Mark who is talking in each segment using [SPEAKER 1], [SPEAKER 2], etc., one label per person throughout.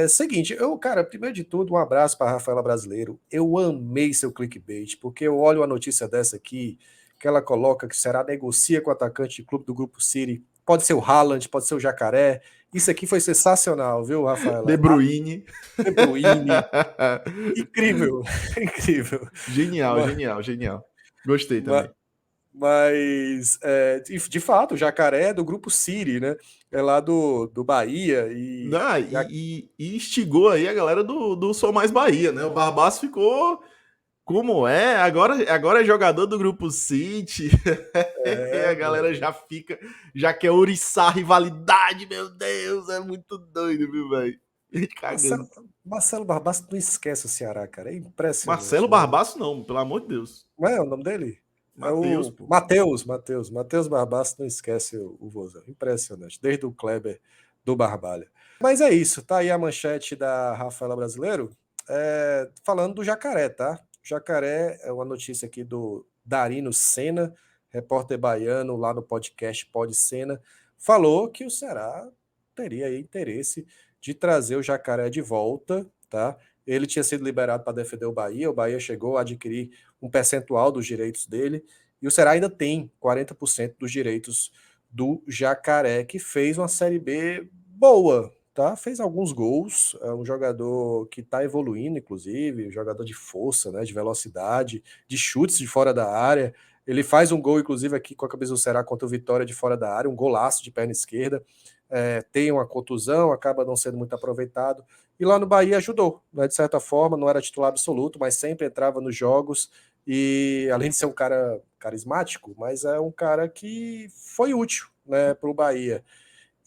[SPEAKER 1] Seguinte, cara, primeiro de tudo, um abraço para Rafaela Brasileiro. Eu amei seu clickbait, porque eu olho uma notícia dessa aqui, que ela coloca que será negocia com o atacante de clube do Grupo City. Pode ser o Haaland, pode ser o Jacaré. Isso aqui foi sensacional, viu,
[SPEAKER 2] De
[SPEAKER 1] Rafaela? A
[SPEAKER 2] Bruyne.
[SPEAKER 1] De Bruyne. Incrível, incrível.
[SPEAKER 2] Genial,
[SPEAKER 1] Ma-
[SPEAKER 2] genial, genial. Gostei
[SPEAKER 1] ma-
[SPEAKER 2] também.
[SPEAKER 1] Mas, de fato, o Jacaré é do Grupo City, né? É lá do Bahia.
[SPEAKER 2] Não, e instigou aí a galera do Sou Mais Bahia, né? O Barbaço ficou como é, agora é jogador do Grupo City. A galera
[SPEAKER 1] Velho.
[SPEAKER 2] já fica, já quer ouriçar rivalidade, meu Deus, é muito doido, viu, velho?
[SPEAKER 1] Marcelo,
[SPEAKER 2] Cagando.
[SPEAKER 1] Marcelo Barbaço não esquece o Ceará, cara. É
[SPEAKER 2] Marcelo
[SPEAKER 1] impressionante, né?
[SPEAKER 2] Barbaço não, pelo amor de Deus.
[SPEAKER 1] Não é o nome dele? É
[SPEAKER 2] Matheus,
[SPEAKER 1] o
[SPEAKER 2] pô.
[SPEAKER 1] Matheus Barbaço não esquece o Vozão. Impressionante. Desde o Kleber do Barbalha. Mas é isso, tá aí a manchete da Rafaela Brasileiro. Falando do Jacaré, tá? Jacaré é uma notícia aqui do Darino Senna, repórter baiano lá no podcast Pod Senna, falou que o Ceará teria aí interesse de trazer o Jacaré de volta, tá? Ele tinha sido liberado para defender o Bahia chegou a adquirir um percentual dos direitos dele, e o Ceará ainda tem 40% dos direitos do Jacaré, que fez uma Série B boa, tá? Fez alguns gols, é um jogador que está evoluindo, inclusive, um jogador de força, né, de velocidade, de chutes de fora da área. Ele faz um gol, inclusive, aqui com a camisa do Ceará contra o Vitória de fora da área, um golaço de perna esquerda. Tem uma contusão, acaba não sendo muito aproveitado. E lá no Bahia ajudou, né? De certa forma, não era titular absoluto, mas sempre entrava nos jogos. E além de ser um cara carismático, mas é um cara que foi útil, né, para o Bahia.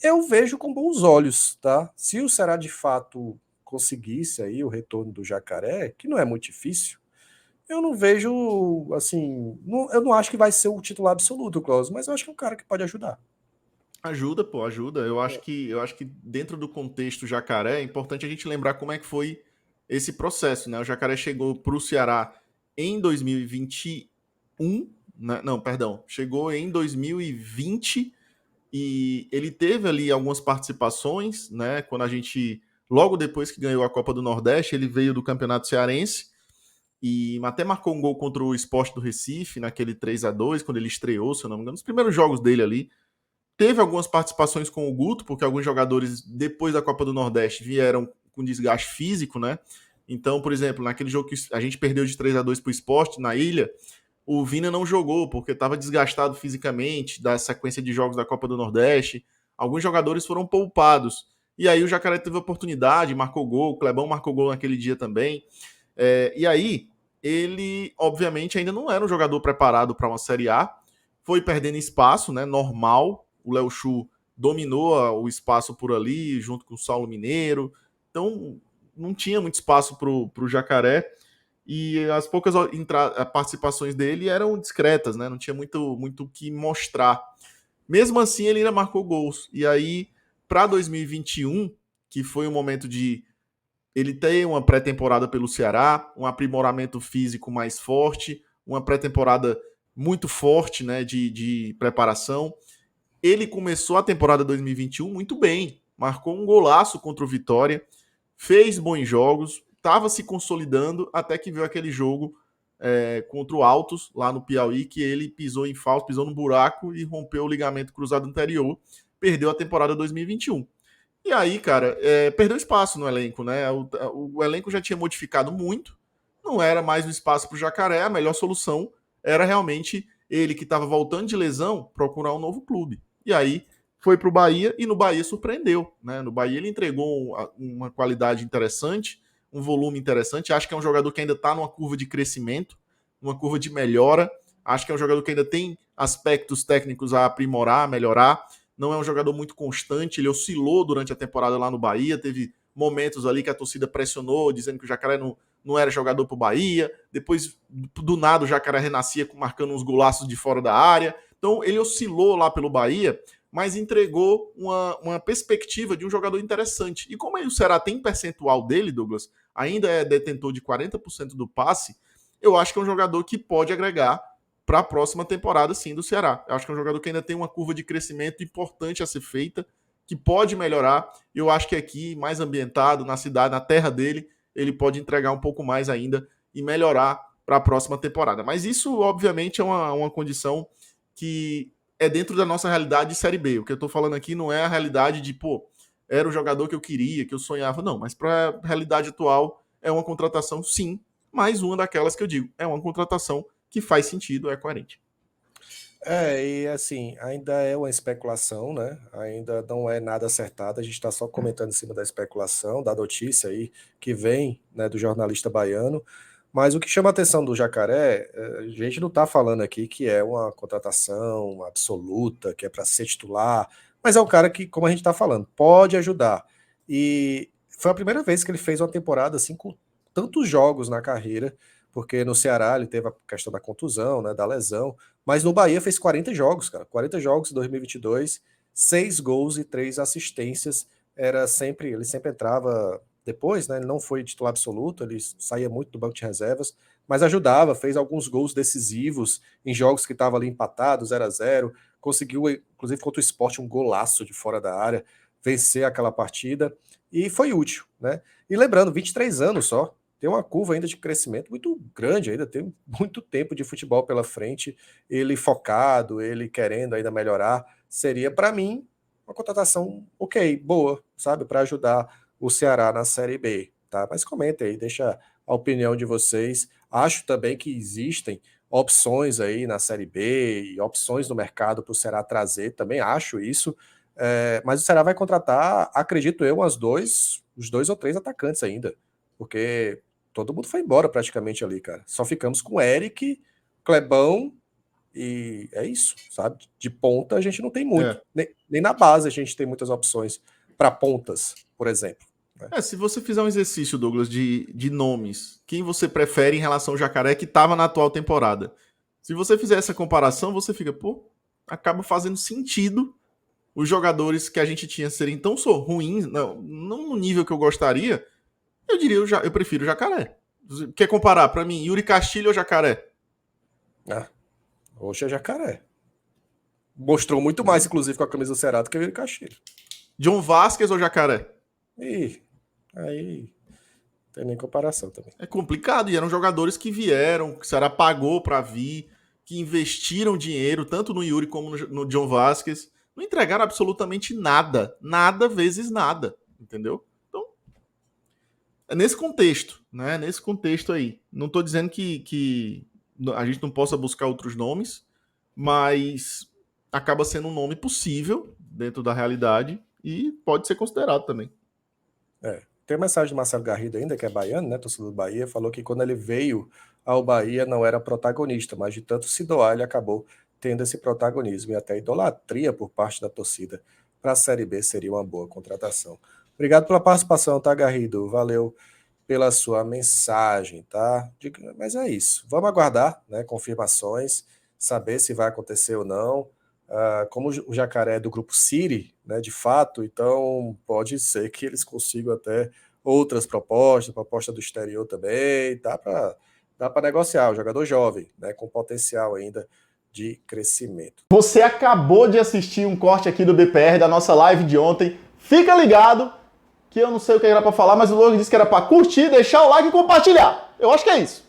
[SPEAKER 1] Eu vejo com bons olhos, tá? Se o Ceará de fato conseguisse aí o retorno do Jacaré, que não é muito difícil, eu não vejo assim, eu não acho que vai ser o titular absoluto, Klaus, mas eu acho que é um cara que pode ajudar.
[SPEAKER 2] Ajuda, pô, ajuda. Eu acho que dentro do contexto Jacaré é importante a gente lembrar como é que foi esse processo, né? O Jacaré chegou para o Ceará em 2021, né? Não, perdão, chegou em 2020 e ele teve ali algumas participações, né? Quando a gente logo depois que ganhou a Copa do Nordeste, ele veio do Campeonato Cearense e até marcou um gol contra o Sport do Recife naquele 3-2 quando ele estreou, se eu não me engano, nos primeiros jogos dele ali. Teve algumas participações com o Guto, porque alguns jogadores, depois da Copa do Nordeste, vieram com desgaste físico, né? Então, por exemplo, naquele jogo que a gente perdeu de 3-2 para o Sport, na ilha, o Vina não jogou, porque estava desgastado fisicamente da sequência de jogos da Copa do Nordeste. Alguns jogadores foram poupados. E aí o Jacaré teve oportunidade, marcou gol, o Clebão marcou gol naquele dia também. E aí, ele, obviamente, ainda não era um jogador preparado para uma Série A, foi perdendo espaço, né? Normal. O Léo Chu dominou o espaço por ali, junto com o Saulo Mineiro. Então, não tinha muito espaço para o Jacaré. E as poucas participações dele eram discretas, né? Não tinha muito o que mostrar. Mesmo assim, ele ainda marcou gols. E aí, para 2021, que foi um momento de ele ter uma pré-temporada pelo Ceará, um aprimoramento físico mais forte, uma pré-temporada muito forte, né, de preparação. Ele começou a temporada 2021 muito bem, marcou um golaço contra o Vitória, fez bons jogos, estava se consolidando até que veio aquele jogo contra o Altos, lá no Piauí, que ele pisou em falso, pisou no buraco e rompeu o ligamento cruzado anterior, perdeu a temporada 2021. E aí, cara, perdeu espaço no elenco, né? O elenco já tinha modificado muito, não era mais um espaço para o Jacaré, a melhor solução era realmente ele que estava voltando de lesão procurar um novo clube. E aí foi para o Bahia e no Bahia surpreendeu, né? No Bahia ele entregou uma qualidade interessante, um volume interessante. Acho que é um jogador que ainda está numa curva de crescimento, uma curva de melhora. Acho que é um jogador que ainda tem aspectos técnicos a aprimorar, a melhorar. Não é um jogador muito constante, ele oscilou durante a temporada lá no Bahia, teve momentos ali que a torcida pressionou, dizendo que o Jacaré não era jogador para o Bahia, depois do nada o Jacaré renascia marcando uns golaços de fora da área, então ele oscilou lá pelo Bahia, mas entregou uma perspectiva de um jogador interessante. E como aí o Ceará tem percentual dele, Douglas, ainda é detentor de 40% do passe, eu acho que é um jogador que pode agregar para a próxima temporada, sim, do Ceará. Eu acho que é um jogador que ainda tem uma curva de crescimento importante a ser feita, que pode melhorar. Eu acho que aqui, mais ambientado, na cidade, na terra dele, ele pode entregar um pouco mais ainda e melhorar para a próxima temporada. Mas isso, obviamente, é uma condição que é dentro da nossa realidade de Série B. O que eu estou falando aqui não é a realidade de, pô, era o jogador que eu queria, que eu sonhava. Não, mas para a realidade atual é uma contratação, sim, mais uma daquelas que eu digo. É uma contratação que faz sentido, é coerente.
[SPEAKER 1] E assim, ainda é uma especulação, né? Ainda não é nada acertado. A gente está só comentando em cima da especulação, da notícia aí que vem, né, do jornalista baiano. Mas o que chama a atenção do Jacaré, a gente não está falando aqui que é uma contratação absoluta, que é para ser titular, mas é um cara que, como a gente está falando, pode ajudar. E foi a primeira vez que ele fez uma temporada assim com tantos jogos na carreira, porque no Ceará ele teve a questão da contusão, né, da lesão. Mas no Bahia fez 40 jogos, cara. 40 jogos em 2022, 6 gols e 3 assistências. Ele sempre entrava depois, né? Ele não foi titular absoluto, ele saía muito do banco de reservas, mas ajudava, fez alguns gols decisivos em jogos que estavam ali empatados, 0-0. Conseguiu, inclusive contra o Sport, um golaço de fora da área, vencer aquela partida e foi útil, né? E lembrando, 23 anos só, tem uma curva ainda de crescimento muito grande ainda, tem muito tempo de futebol pela frente, ele focado, ele querendo ainda melhorar, seria para mim uma contratação ok, boa, sabe, para ajudar o Ceará na Série B, tá? Mas comentem aí, deixa a opinião de vocês. Acho também que existem opções aí na Série B e opções no mercado para o Ceará trazer, também acho isso, mas o Ceará vai contratar, acredito eu, uns dois ou três atacantes ainda, porque todo mundo foi embora praticamente ali, cara. Só ficamos com Eric, Clebão e é isso, sabe? De ponta a gente não tem muito. Nem na base a gente tem muitas opções para pontas, por exemplo. Né?
[SPEAKER 2] Se você fizer um exercício, Douglas, de nomes, quem você prefere em relação ao Jacaré que estava na atual temporada? Se você fizer essa comparação, você fica, pô, acaba fazendo sentido os jogadores que a gente tinha serem tão ruins, não no nível que eu gostaria, eu diria, eu prefiro o Jacaré. Quer comparar para mim, Yuri Castilho ou Jacaré?
[SPEAKER 1] Hoje é Jacaré. Mostrou muito mais, inclusive, com a camisa do Ceará do que o Yuri Castilho.
[SPEAKER 2] John Vasquez ou Jacaré?
[SPEAKER 1] Aí não tem nem comparação também.
[SPEAKER 2] É complicado, e eram jogadores que vieram, que o Ceará pagou para vir, que investiram dinheiro, tanto no Yuri como no John Vasquez, não entregaram absolutamente nada. Nada vezes nada, entendeu? Então, é nesse contexto, né? Nesse contexto aí. Não estou dizendo que a gente não possa buscar outros nomes, mas acaba sendo um nome possível dentro da realidade e pode ser considerado também.
[SPEAKER 1] Tem mensagem do Marcelo Garrido ainda, que é baiano, né, torcedor do Bahia, falou que quando ele veio ao Bahia não era protagonista, mas de tanto se doar ele acabou tendo esse protagonismo e até idolatria por parte da torcida. Para a Série B seria uma boa contratação. Obrigado pela participação, tá, Garrido? Valeu pela sua mensagem, tá? Mas é isso. Vamos aguardar, né, confirmações, saber se vai acontecer ou não. Como o Jacaré é do grupo City, né, de fato, então pode ser que eles consigam até outras propostas, proposta do exterior também, dá para negociar, o jogador jovem, né, com potencial ainda de crescimento.
[SPEAKER 3] Você acabou de assistir um corte aqui do BPR da nossa live de ontem, fica ligado que eu não sei o que era para falar, mas o Logan disse que era para curtir, deixar o like e compartilhar. Eu acho que é isso.